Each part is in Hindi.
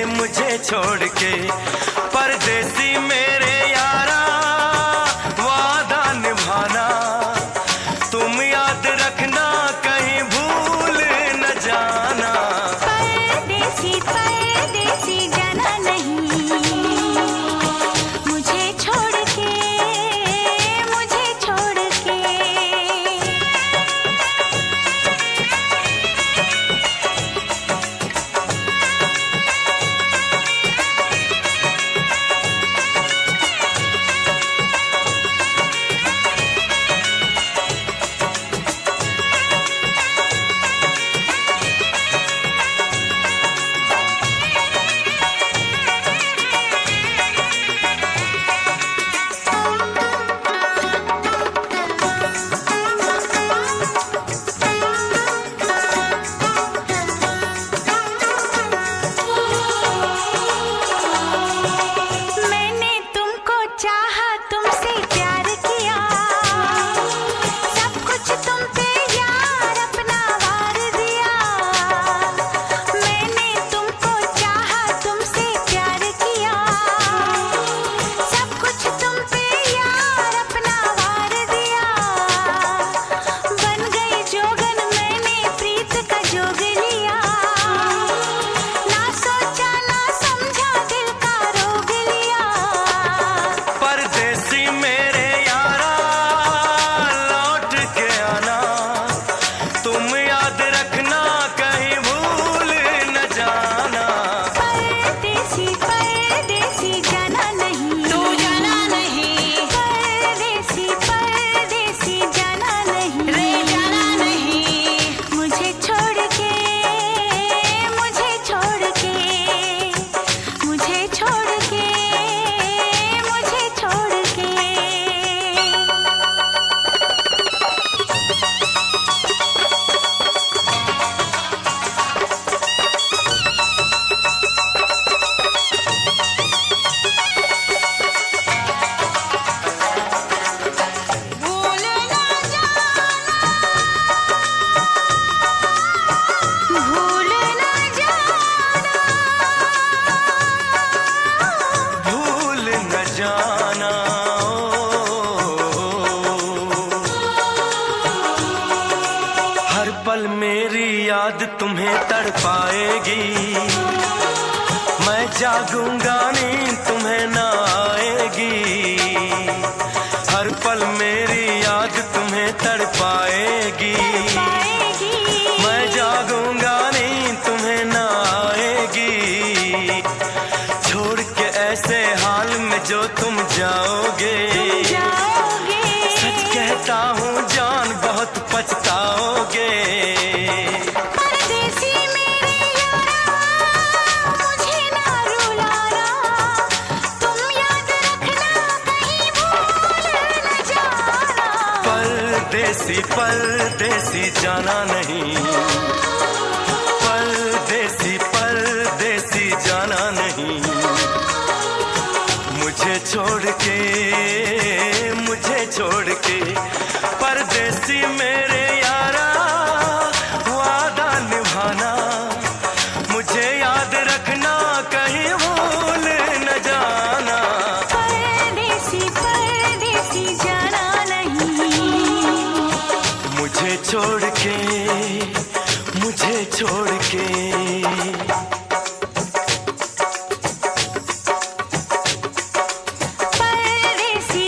मुझे छोड़ के परदेसी मेरे यारा, वादा निभाना तुम याद रखना, कहीं भूल न जाना। परदेसी परदेसी जाना नहीं, मुझे छोड़ के, मुझे छोड़ के। पल मेरी याद तुम्हें तड़पाएगी, मैं जागूंगा नींद तुम्हें ना आएगी। हर पल मेरी याद तुम्हें तड़पाएगी, मैं जागूंगा नींद तुम्हें ना आएगी। छोड़ के ऐसे हाल में जो तुम जाओगे, सच कहता हूँ जान बहुत पछताओगे। परदेसी मेरे यारा, मुझे ना रुलाना, तुम याद रखना, कहीं भूल न जाना। परदेसी परदेसी जाना नहीं, परदेसी परदेसी जाना नहीं। मुझे छोड़ के, मुझे छोड़ के परदेसी मेरे यारा, वादा निभाना मुझे याद रखना, कहीं भूल न जाना। परदेसी परदेसी जाना नहीं, मुझे छोड़ के, मुझे छोड़ के। परदेसी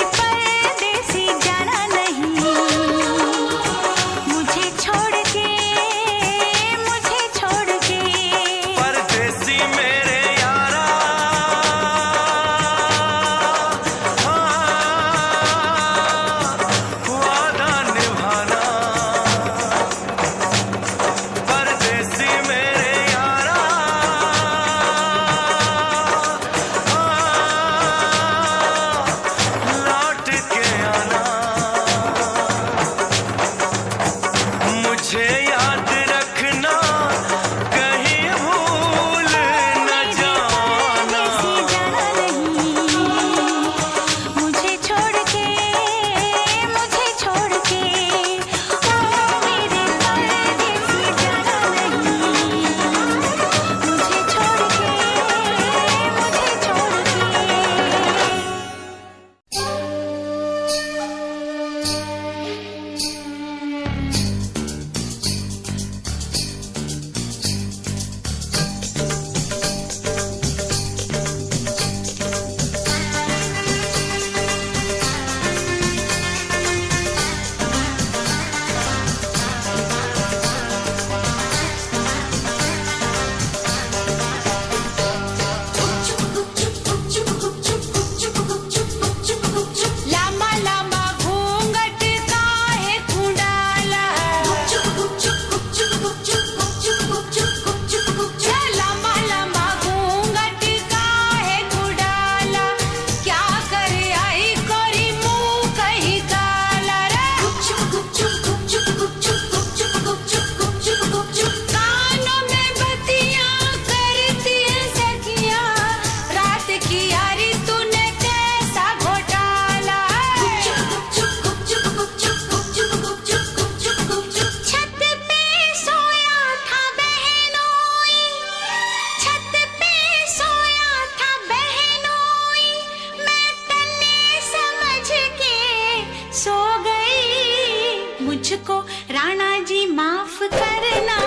मुझको राणा जी माफ करना,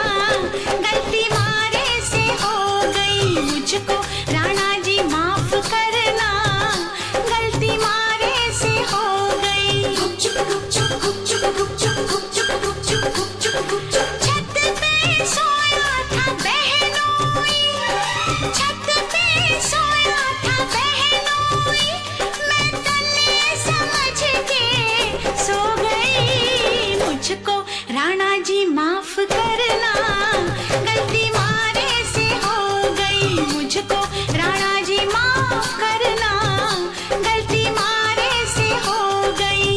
गलती मारे से हो गई। मुझको राणा जी माफ करना, गलती मारे से हो गई। छत पे सोया था बहनोई, छत पे सोया था बहनोई, मैं तन्ने समझ के सो गई। मुझको राणा जी माफ करना, गलती मारे से हो गई। मुझको राणा जी माफ करना, गलती मारे से हो गई।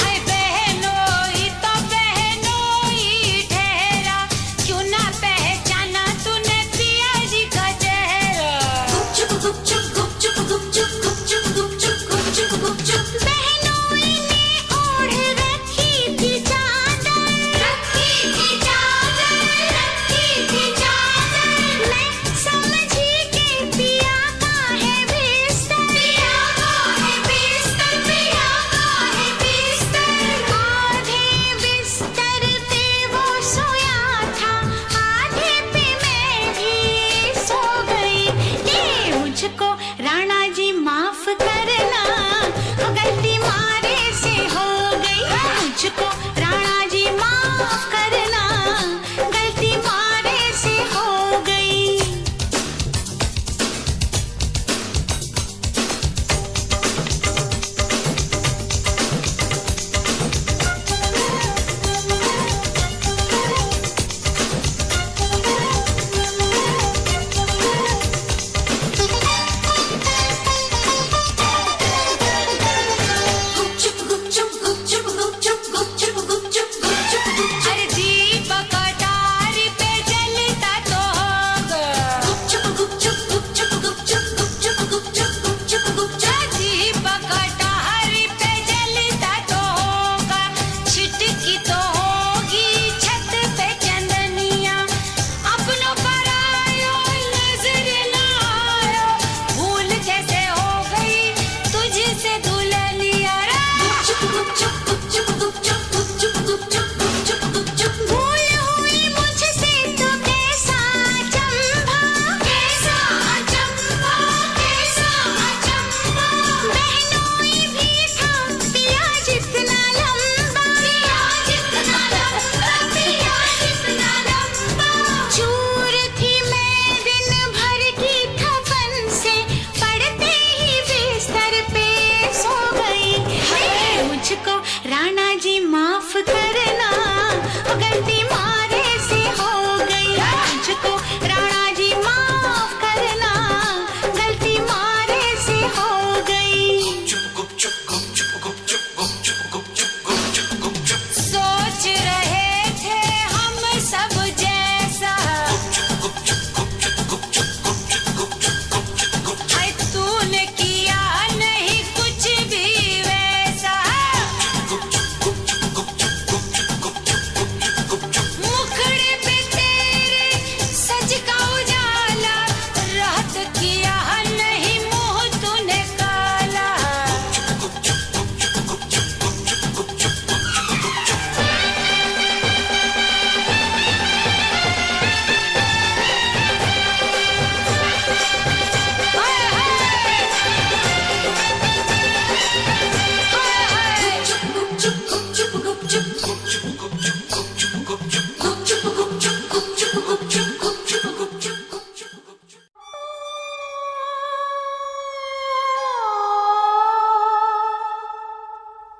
हाय बहनोई तो बहनोई ठहरा, क्यों ना पहचाना तूने पिया जी का चेहरा। बहनोई ने ओढ़ रखी थी चादर, रखी थी चादर, रखी थी चादर। मैं समझी के पिया का है बिस्तर, पिया का है बिस्तर, पिया का है बिस्तर। आधे बिस्तर पे वो सोया था, आधे पे मैं भी सो गई। ये मुझको राणा जी माफ करना, गलती मारे से हो गई। मुझको राणा जी माफ करना, गलती मारे से हो गई। अरे दीपक अटारी पे जलता तो होगा, दीपक अटारी पे जलता तो होगा। छिटकी तो होगी छत पे चंदनिया, अपनों पर आयो नजर ना आयो, भूल जैसे हो गई तुझसे दुल्हनिया। भूल हुई मुझसे तो कैसा अचंभा, कैसा अचंभा, कैसा अचंभा। बहनोई भी था पिया जितना लंबा, पिया जितना लंबा, पिया जितना लंबा। चूर थी मैं दिन भर की थपन से, पड़ते ही बिस्तर पे सो गई। हाय मुझको राणा जी माफ करना, गलती मारे से हो गई। मुझको राणा जी माफ करना, गलती मारे से हो गई। सोच रहे थे हम सब जैसा, हाय तूने किया नहीं कुछ भी वैसा। मुखड़े पे तेरे सज का उजाला, रात किया नहीं मुंह तूने काला। हाय हाय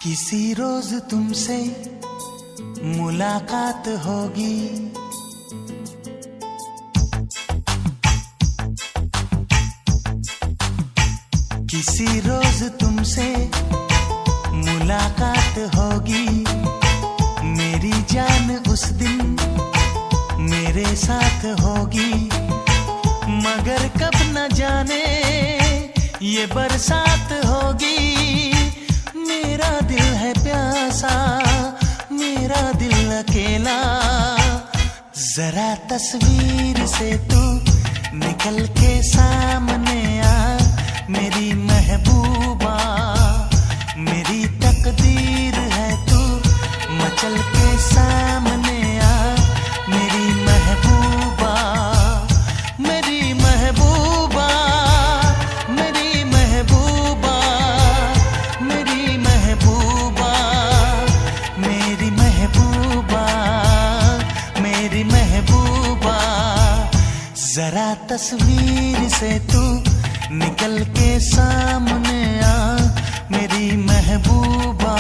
किसी रोज तुमसे मुलाकात होगी, किसी रोज तुमसे मुलाकात होगी, मेरी जान उस दिन मेरे साथ होगी, मगर कब न जाने ये बरसात होगी। मेरा दिल है प्यासा, मेरा दिल अकेला, जरा तस्वीर से तू निकल के सामने आ मेरी महबूबा। मेरी तकदीर है तू मचल के सामने आ मेरी महबूबा। मेरी महबूबा, मेरी महबूबा, मेरी महबूबा, मेरी महबूबा, मेरी महबूबा। जरा तस्वीर से तू निकल के सामने आ मेरी महबूबा।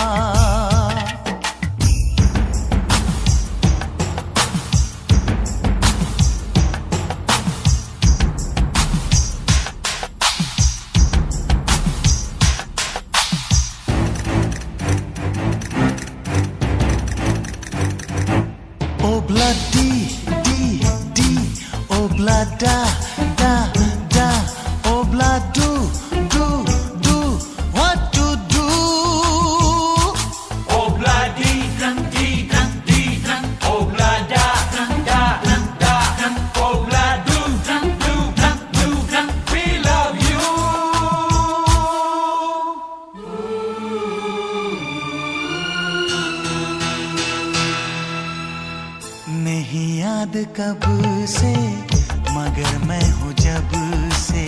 Obla di di di, obla da da da, obla do do do, what to do? Obla di dang di dang, obla da da da, obla do dang, we love you. नहीं याद कब से मगर मैं हूँ जब से,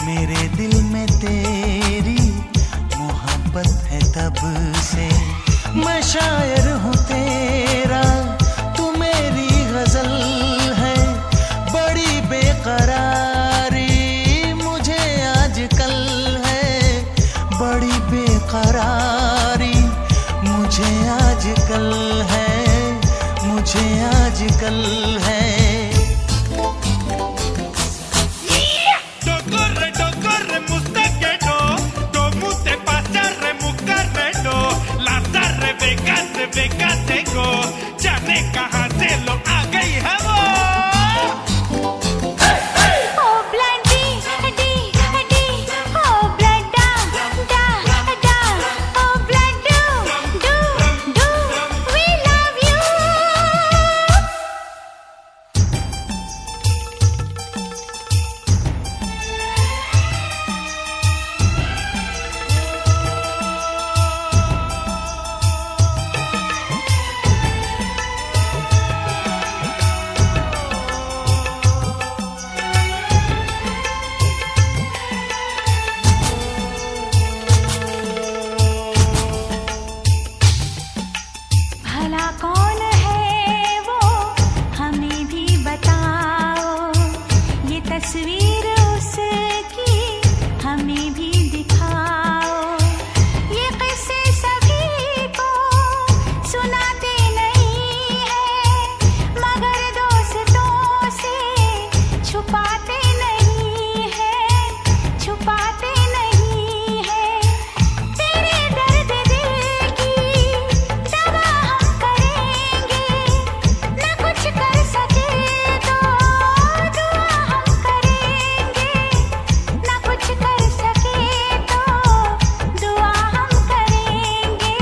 मेरे दिल में तेरी मोहब्बत है तब से। मैं शायर हूँ तेरा, तू मेरी गजल है, बड़ी बेकरारी मुझे आजकल है, बड़ी बेकरारी मुझे आजकल है, मुझे आजकल है। Corre, mustaquero, como te pasa, remucarrero, la tarde, becate, go, ya ne kaha se lo a gayi hai wo. Oh bloody di di, oh blood da da da, oh blood do, we love you. भला कौन है वो हमें भी बताओ, ये तस्वीर उसकी हमें भी दिखाओ। ये किस्से सभी को सुनाते नहीं है, मगर दोस्तों से छुपाते नहीं है, छुपाते नहीं है। तेरे दर्द दिल की दवा हम करेंगे, न कुछ कर सके तो दुआ हम करेंगे, न कुछ कर सके तो दुआ हम करेंगे,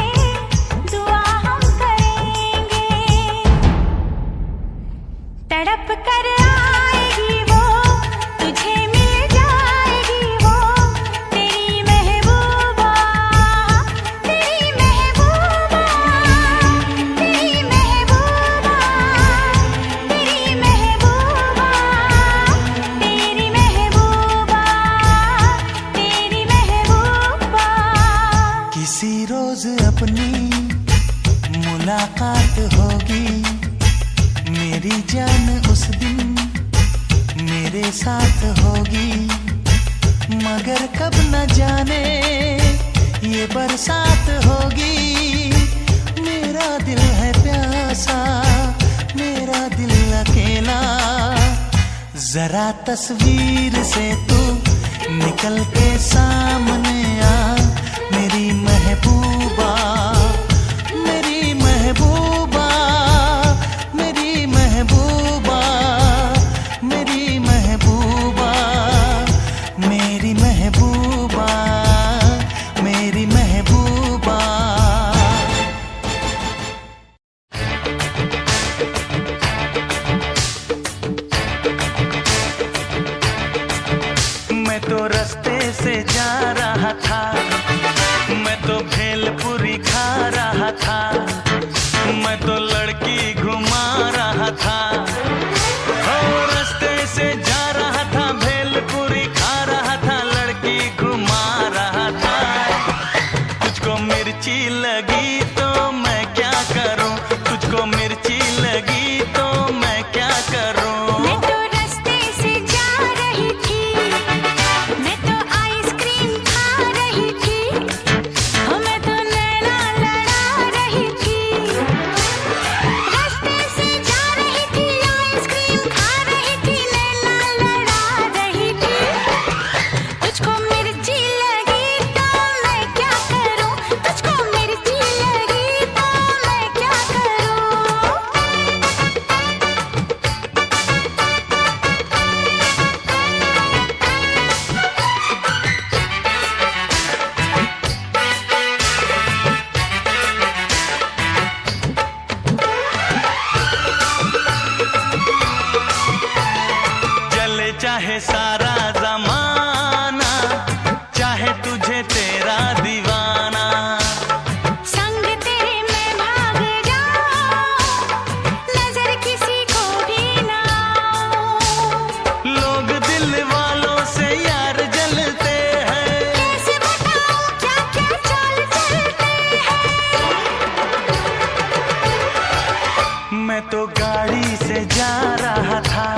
दुआ हम करेंगे। तड़प कर आएगी वो, तुझे मिल जाएगी वो, तेरी महबूबा, तेरी महबूबा, तेरी महबूबा, तेरी महबूबा, तेरी महबूबा, तेरी महबूबा। किसी रोज अपनी मुलाकात होगी, मेरी जान उस दिन मेरे साथ होगी, मगर कब न जाने ये बरसात होगी। मेरा दिल है प्यासा, मेरा दिल अकेला, जरा तस्वीर से तू निकल के सामने आ मेरी महबूबा, मेरी महबूबा। मैं तो लड़की घुमा रहा था, हो रास्ते से जा रहा था, भेलपुरी खा रहा था, लड़की घुमा रहा था। तुझको मिर्ची लगी तो मैं क्या करूं, तुझको मिर्ची लगी तो मैं क्या करूं। मैं तो रास्ते से जा रही थी, मैं तो आइसक्रीम खा रही थी, हो मैं तो नैना लड़ा रही थी। रास्ते से जा रही थी, आइसक्रीम खा रही थी, नैना लड़ा रही थी। तुझको मिर्ची लगी तो मैं क्या करूं, तुझको मिर्ची लगी तो मैं क्या करूं। चले चाहे सारा जमाना, चाहे तुझे तेरा दीवाना, संग तेरे मैं भाग जाऊं, नजर किसी को भी ना आऊं। लोग दिल वालों से यार जलते हैं। कैसे बताऊं क्या क्या चाल चलते हैं। मैं तो गाड़ी से जा रहा था,